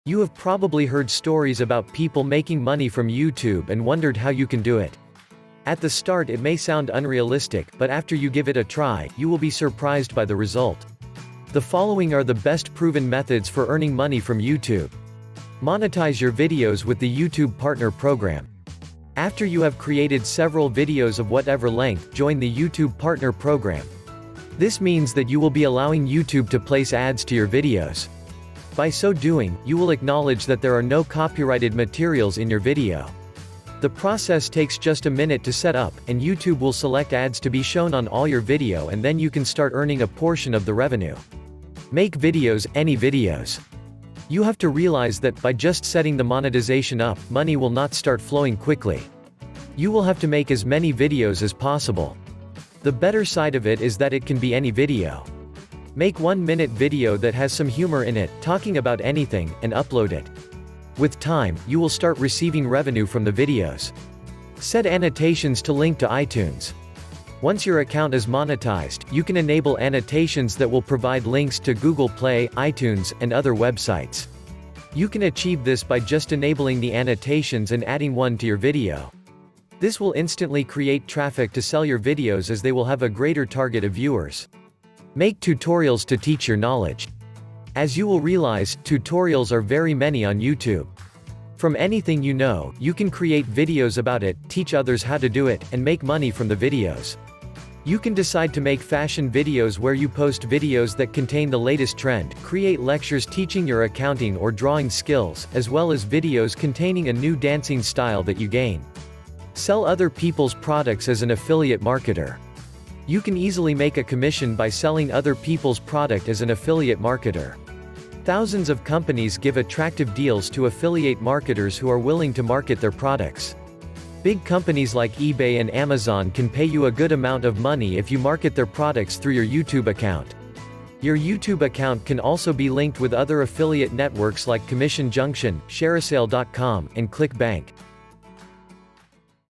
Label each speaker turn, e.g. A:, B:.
A: You have probably heard stories about people making money from YouTube and wondered how you can do it. At the start it may sound unrealistic, but after you give it a try, you will be surprised by the result. The following are the best proven methods for earning money from YouTube. Monetize your videos with the YouTube Partner Program. After you have created several videos of whatever length, join the YouTube Partner Program. This means that you will be allowing YouTube to place ads to your videos. By so doing, you will acknowledge that there are no copyrighted materials in your video. The process takes just a minute to set up, and YouTube will select ads to be shown on all your video, and then you can start earning a portion of the revenue. Make videos, any videos. You have to realize that, by just setting the monetization up, money will not start flowing quickly. You will have to make as many videos as possible. The better side of it is that it can be any video. Make 1-minute video that has some humor in it, talking about anything, and upload it. With time, you will start receiving revenue from the videos. Set annotations to link to iTunes. Once your account is monetized, you can enable annotations that will provide links to Google Play, iTunes, and other websites. You can achieve this by just enabling the annotations and adding one to your video. This will instantly create traffic to sell your videos, as they will have a greater target of viewers. Make tutorials to teach your knowledge. As you will realize, tutorials are very many on YouTube. From anything you know, you can create videos about it, teach others how to do it, and make money from the videos. You can decide to make fashion videos where you post videos that contain the latest trend, create lectures teaching your accounting or drawing skills, as well as videos containing a new dancing style that you gain. Sell other people's products as an affiliate marketer. You can easily make a commission by selling other people's product as an affiliate marketer. Thousands of companies give attractive deals to affiliate marketers who are willing to market their products. Big companies like eBay and Amazon can pay you a good amount of money if you market their products through your YouTube account. Your YouTube account can also be linked with other affiliate networks like Commission Junction, Shareasale.com, and ClickBank.